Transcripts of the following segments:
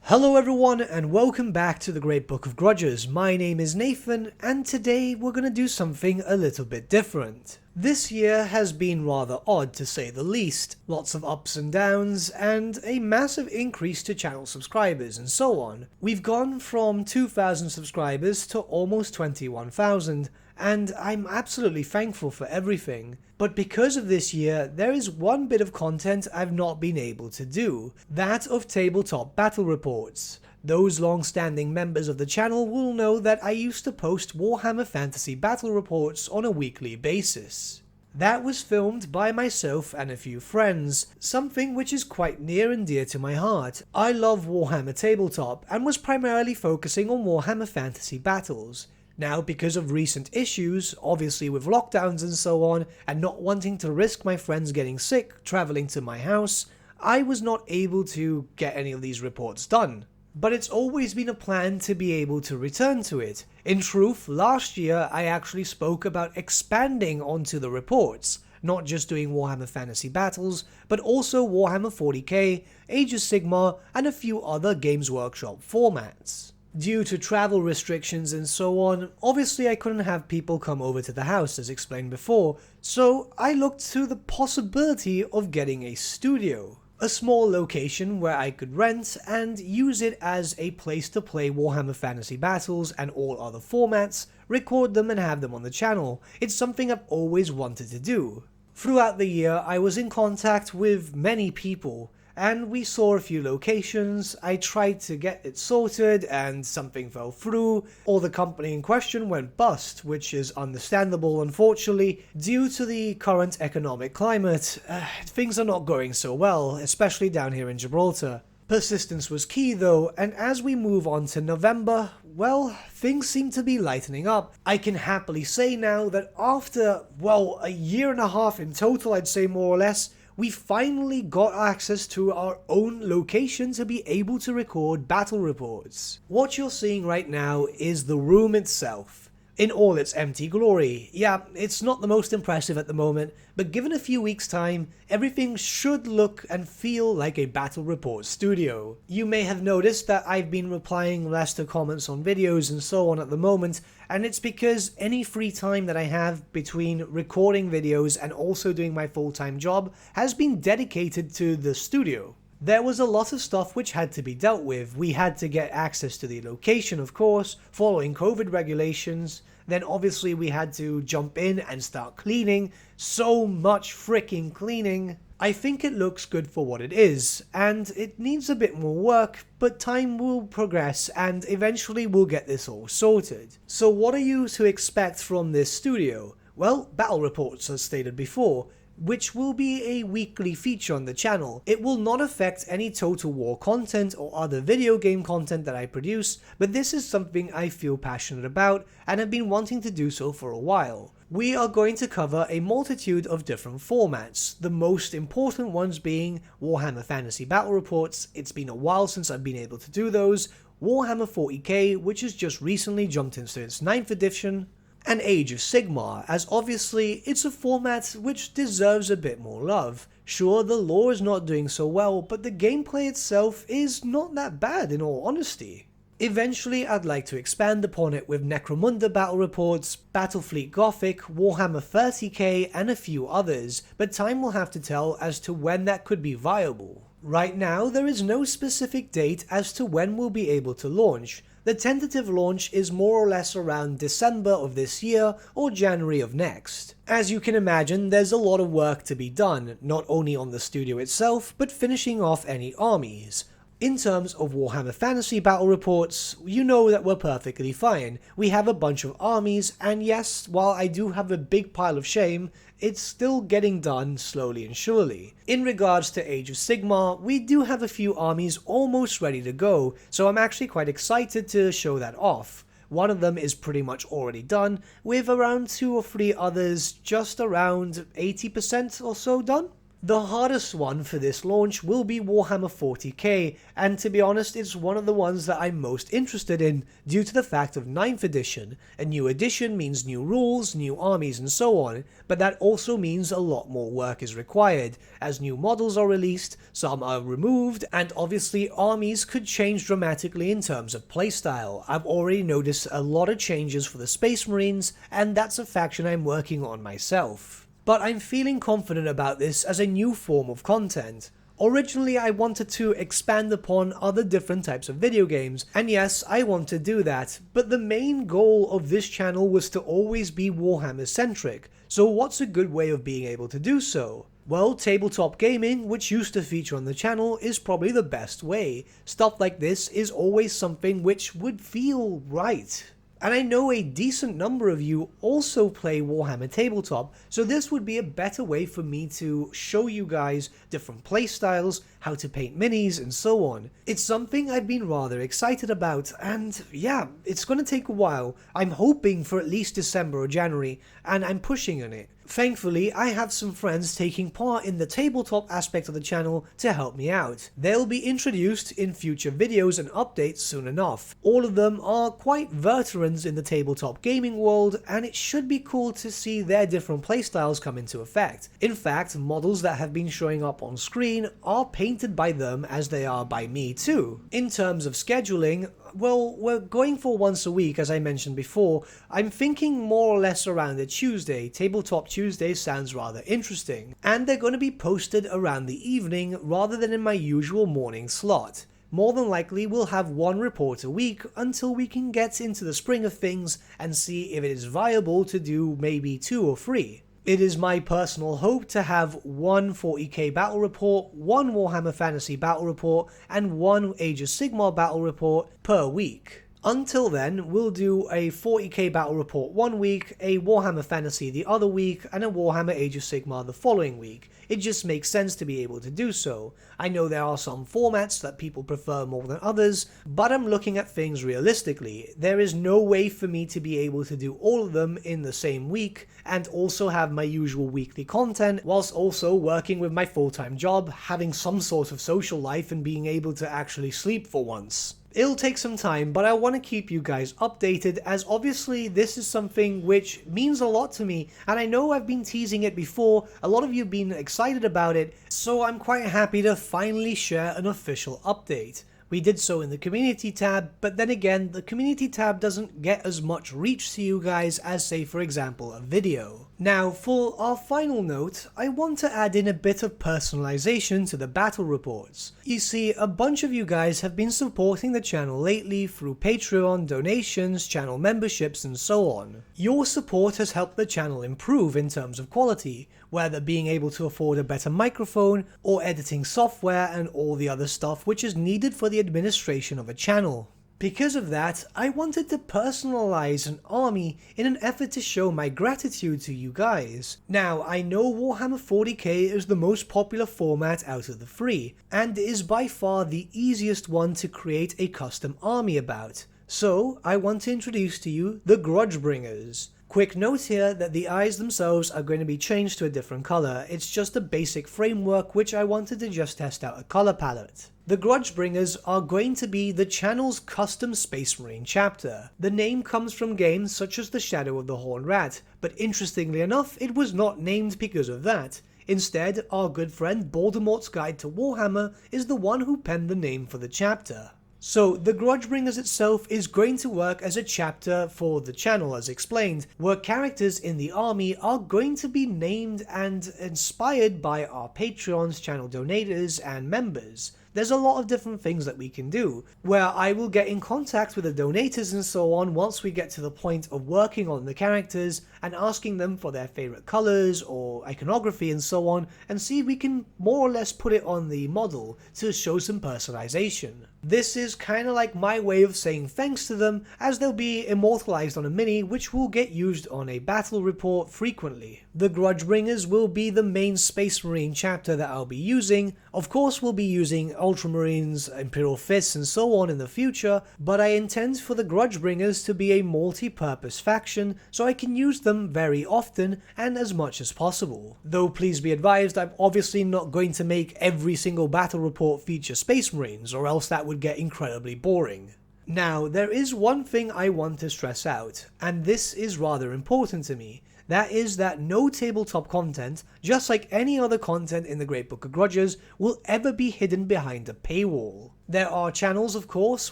Hello everyone and welcome back to the Great Book of Grudges. My name is Nathan and today we're going to do something a little bit different. This year has been rather odd to say the least. Lots of ups and downs and a massive increase to channel subscribers and so on. We've gone from 2,000 subscribers to almost 21,000 and I'm absolutely thankful for everything. But because of this year, there is one bit of content I've not been able to do, that of tabletop battle reports. Those long-standing members of the channel will know that I used to post Warhammer Fantasy battle reports on a weekly basis. That was filmed by myself and a few friends, something which is quite near and dear to my heart. I love Warhammer Tabletop and was primarily focusing on Warhammer Fantasy battles. Now, because of recent issues, obviously with lockdowns and so on, and not wanting to risk my friends getting sick traveling to my house, I was not able to get any of these reports done. But it's always been a plan to be able to return to it. In truth, last year I actually spoke about expanding onto the reports, not just doing Warhammer Fantasy battles, but also Warhammer 40k, Age of Sigmar, and a few other Games Workshop formats. Due to travel restrictions and so on, obviously I couldn't have people come over to the house as explained before, so I looked to the possibility of getting a studio. A small location where I could rent and use it as a place to play Warhammer Fantasy battles and all other formats, record them and have them on the channel. It's something I've always wanted to do. Throughout the year I was in contact with many people, and we saw a few locations. I tried to get it sorted and something fell through, or the company in question went bust, which is understandable unfortunately. Due to the current economic climate, things are not going so well, especially down here in Gibraltar. Persistence was key though, and as we move on to November, well, things seem to be lightening up. I can happily say now that after, well, a year and a half in total, I'd say more or less, we finally got access to our own location to be able to record battle reports. What you're seeing right now is the room itself, in all its empty glory. Yeah, it's not the most impressive at the moment, but given a few weeks time, everything should look and feel like a battle report studio. You may have noticed that I've been replying less to comments on videos and so on at the moment, and it's because any free time that I have between recording videos and also doing my full-time job has been dedicated to the studio. There was a lot of stuff which had to be dealt with. We had to get access to the location, of course, following COVID regulations. Then obviously we had to jump in and start cleaning. So much freaking cleaning. I think it looks good for what it is, and it needs a bit more work, but time will progress and eventually we'll get this all sorted. So what are you to expect from this studio? Well, battle reports as stated before, which will be a weekly feature on the channel. It will not affect any Total War content or other video game content that I produce, but this is something I feel passionate about and have been wanting to do so for a while. We are going to cover a multitude of different formats, the most important ones being Warhammer Fantasy Battle Reports. It's been a while since I've been able to do those, Warhammer 40k, which has just recently jumped into its 9th edition, and Age of Sigmar, as obviously it's a format which deserves a bit more love. Sure, the lore is not doing so well, but the gameplay itself is not that bad in all honesty. Eventually I'd like to expand upon it with Necromunda battle reports, Battlefleet Gothic, Warhammer 30k and a few others, but time will have to tell as to when that could be viable. Right now there is no specific date as to when we'll be able to launch. The tentative launch is more or less around December of this year or January of next. As you can imagine, there's a lot of work to be done, not only on the studio itself, but finishing off any armies. In terms of Warhammer Fantasy battle reports, you know that we're perfectly fine. We have a bunch of armies, and yes, while I do have a big pile of shame, it's still getting done slowly and surely. In regards to Age of Sigmar, we do have a few armies almost ready to go, so I'm actually quite excited to show that off. One of them is pretty much already done, with around 2 or 3 others just around 80% or so done. The hardest one for this launch will be Warhammer 40k, and to be honest, it's one of the ones that I'm most interested in due to the fact of 9th edition. A new edition means new rules, new armies and so on, but that also means a lot more work is required, as new models are released, some are removed, and obviously armies could change dramatically in terms of playstyle. I've already noticed a lot of changes for the Space Marines, and that's a faction I'm working on myself. But I'm feeling confident about this as a new form of content. Originally I wanted to expand upon other different types of video games, and yes, I want to do that, but the main goal of this channel was to always be Warhammer centric, so what's a good way of being able to do so? Well, tabletop gaming, which used to feature on the channel, is probably the best way. Stuff like this is always something which would feel right. And I know a decent number of you also play Warhammer Tabletop, so this would be a better way for me to show you guys different playstyles, how to paint minis, and so on. It's something I've been rather excited about, and yeah, it's gonna take a while. I'm hoping for at least December or January, and I'm pushing on it. Thankfully, I have some friends taking part in the tabletop aspect of the channel to help me out. They'll be introduced in future videos and updates soon enough. All of them are quite veterans in the tabletop gaming world, and it should be cool to see their different playstyles come into effect. In fact, models that have been showing up on screen are painted by them as they are by me too. In terms of scheduling, well, we're going for once a week, as I mentioned before. I'm thinking more or less around a Tuesday. Tabletop Tuesday sounds rather interesting. And they're going to be posted around the evening rather than in my usual morning slot. More than likely we'll have one report a week until we can get into the spring of things and see if it is viable to do maybe 2 or 3. It is my personal hope to have one 40k battle report, one Warhammer Fantasy battle report, and one Age of Sigmar battle report per week. Until then, we'll do a 40k battle report one week, a Warhammer Fantasy the other week, and a Warhammer Age of Sigmar the following week. It just makes sense to be able to do so. I know there are some formats that people prefer more than others, but I'm looking at things realistically. There is no way for me to be able to do all of them in the same week, and also have my usual weekly content, whilst also working with my full-time job, having some sort of social life, and being able to actually sleep for once. It'll take some time, but I want to keep you guys updated, as obviously this is something which means a lot to me, and I know I've been teasing it before, a lot of you have been excited about it, so I'm quite happy to finally share an official update. We did so in the community tab, but then again, the community tab doesn't get as much reach to you guys as, say, for example, a video. Now, for our final note, I want to add in a bit of personalization to the battle reports. You see, a bunch of you guys have been supporting the channel lately through Patreon, donations, channel memberships, and so on. Your support has helped the channel improve in terms of quality, whether being able to afford a better microphone, or editing software and all the other stuff which is needed for the administration of a channel. Because of that, I wanted to personalize an army in an effort to show my gratitude to you guys. Now, I know Warhammer 40k is the most popular format out of the 3, and is by far the easiest one to create a custom army about. So, I want to introduce to you the Grudge Bringers. Quick note here that the eyes themselves are going to be changed to a different color. It's just a basic framework which I wanted to just test out a color palette. The Grudge Bringers are going to be the channel's custom Space Marine chapter. The name comes from games such as The Shadow of the Horned Rat, but interestingly enough, it was not named because of that. Instead, our good friend Voldemort's Guide to Warhammer is the one who penned the name for the chapter. So, the Grudge Bringers itself is going to work as a chapter for the channel, as explained, where characters in the army are going to be named and inspired by our Patreon's channel donators and members. There's a lot of different things that we can do, where I will get in contact with the donators and so on once we get to the point of working on the characters and asking them for their favorite colors or iconography and so on, and see if we can more or less put it on the model to show some personalization. This is kind of like my way of saying thanks to them, as they'll be immortalized on a mini which will get used on a battle report frequently. The Grudge Bringers will be the main Space Marine chapter that I'll be using. Of course we'll be using Ultramarines, Imperial Fists and so on in the future, but I intend for the Grudge Bringers to be a multi-purpose faction so I can use them very often and as much as possible. Though please be advised, I'm obviously not going to make every single battle report feature Space Marines, or else that would get incredibly boring. Now, there is one thing I want to stress out, and this is rather important to me. That is that no tabletop content, just like any other content in the Great Book of Grudges, will ever be hidden behind a paywall. There are channels, of course,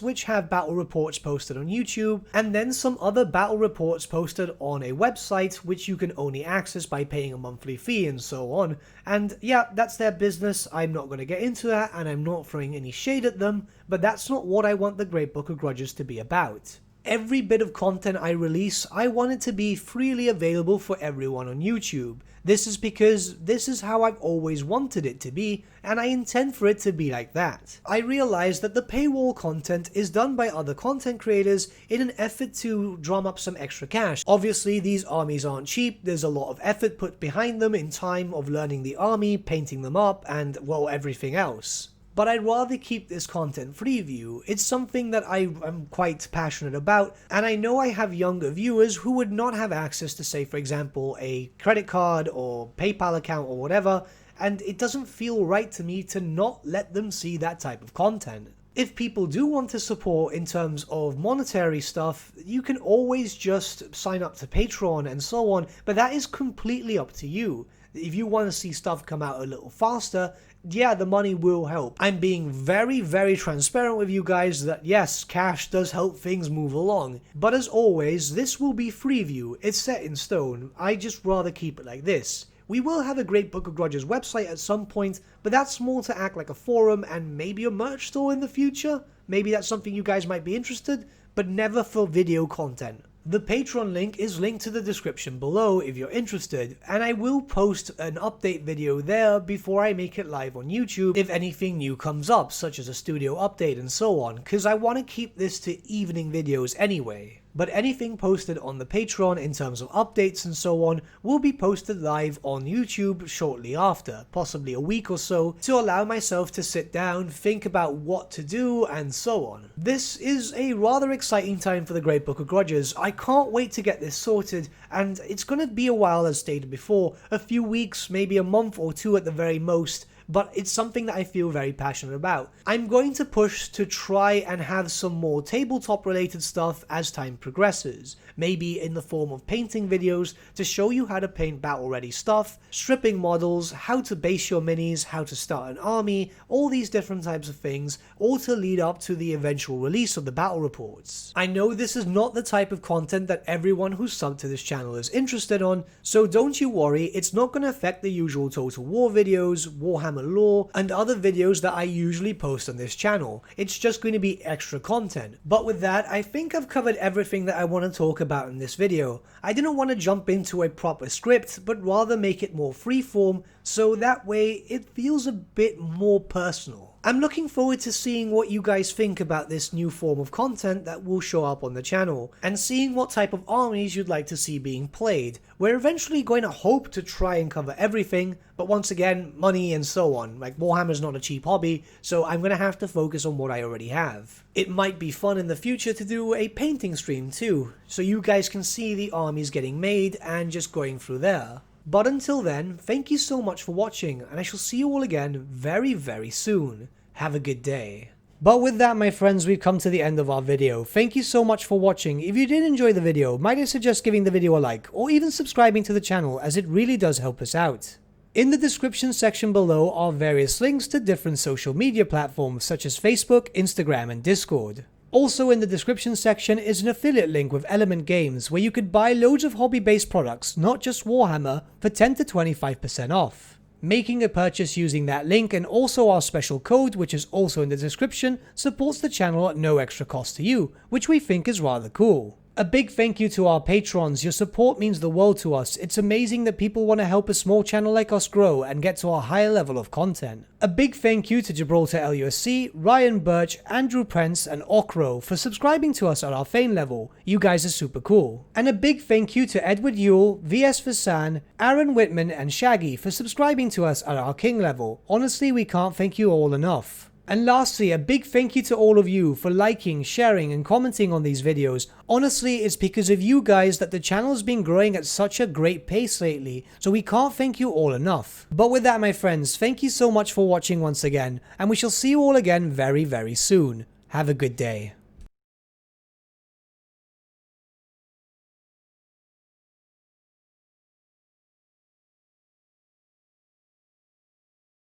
which have battle reports posted on YouTube, and then some other battle reports posted on a website which you can only access by paying a monthly fee and so on. And yeah, that's their business. I'm not going to get into that, and I'm not throwing any shade at them, but that's not what I want the Great Book of Grudges to be about. Every bit of content I release, I want it to be freely available for everyone on YouTube. This is because this is how I've always wanted it to be, and I intend for it to be like that. I realize that the paywall content is done by other content creators in an effort to drum up some extra cash. Obviously, these armies aren't cheap, there's a lot of effort put behind them in time of learning the army, painting them up, and, well, everything else. But I'd rather keep this content free view. It's something that I am quite passionate about, and I know I have younger viewers who would not have access to, say, for example, a credit card or PayPal account or whatever, and it doesn't feel right to me to not let them see that type of content. If people do want to support in terms of monetary stuff, you can always just sign up to Patreon and so on, but that is completely up to you. If you want to see stuff come out a little faster, yeah, the money will help. I'm being very, very transparent with you guys that yes, cash does help things move along. But as always, this will be free view. It's set in stone. I just rather keep it like this. We will have a Great Book of Grudges website at some point, but that's more to act like a forum and maybe a merch store in the future. Maybe that's something you guys might be interested, but never for video content. The Patreon link is linked to the description below if you're interested, and I will post an update video there before I make it live on YouTube if anything new comes up, such as a studio update and so on, because I want to keep this to evening videos anyway. But anything posted on the Patreon in terms of updates and so on will be posted live on YouTube shortly after, possibly a week or so, to allow myself to sit down, think about what to do, and so on. This is a rather exciting time for the Great Book of Grudges. I can't wait to get this sorted, and it's going to be a while, as stated before, a few weeks, maybe a month or two at the very most, but it's something that I feel very passionate about. I'm going to push to try and have some more tabletop related stuff as time progresses, maybe in the form of painting videos to show you how to paint battle ready stuff, stripping models, how to base your minis, how to start an army, all these different types of things, all to lead up to the eventual release of the battle reports. I know this is not the type of content that everyone who's subbed to this channel is interested on, so don't you worry, it's not going to affect the usual Total War videos, Warhammer lore, and other videos that I usually post on this channel. It's just going to be extra content. But with that, I think I've covered everything that I want to talk about in this video. I didn't want to jump into a proper script, but rather make it more freeform, so that way it feels a bit more personal. I'm looking forward to seeing what you guys think about this new form of content that will show up on the channel, and seeing what type of armies you'd like to see being played. We're eventually going to hope to try and cover everything, but once again, money and so on. Like, Warhammer's not a cheap hobby, so I'm going to have to focus on what I already have. It might be fun in the future to do a painting stream too, so you guys can see the armies getting made and just going through there. But until then, thank you so much for watching, and I shall see you all again very, very soon. Have a good day. But with that, my friends, we've come to the end of our video. Thank you so much for watching. If you did enjoy the video, might I suggest giving the video a like, or even subscribing to the channel, as it really does help us out. In the description section below are various links to different social media platforms such as Facebook, Instagram, and Discord. Also in the description section is an affiliate link with Element Games where you could buy loads of hobby-based products, not just Warhammer, for 10 to 25% off. Making a purchase using that link and also our special code, which is also in the description, supports the channel at no extra cost to you, which we think is rather cool. A big thank you to our patrons. Your support means the world to us. It's amazing that people want to help a small channel like us grow and get to a higher level of content. A big thank you to Gibraltar LUSC, Ryan Bertsche, Andrew Prince, and Okro for subscribing to us at our Fane level. You guys are super cool. And a big thank you to Edward Yule, VS Vasan, Aaron Whitman, and Shaggy for subscribing to us at our King level. Honestly, we can't thank you all enough. And lastly, a big thank you to all of you for liking, sharing and commenting on these videos. Honestly, it's because of you guys that the channel's been growing at such a great pace lately, so we can't thank you all enough. But with that, my friends, thank you so much for watching once again, and we shall see you all again very, very soon. Have a good day.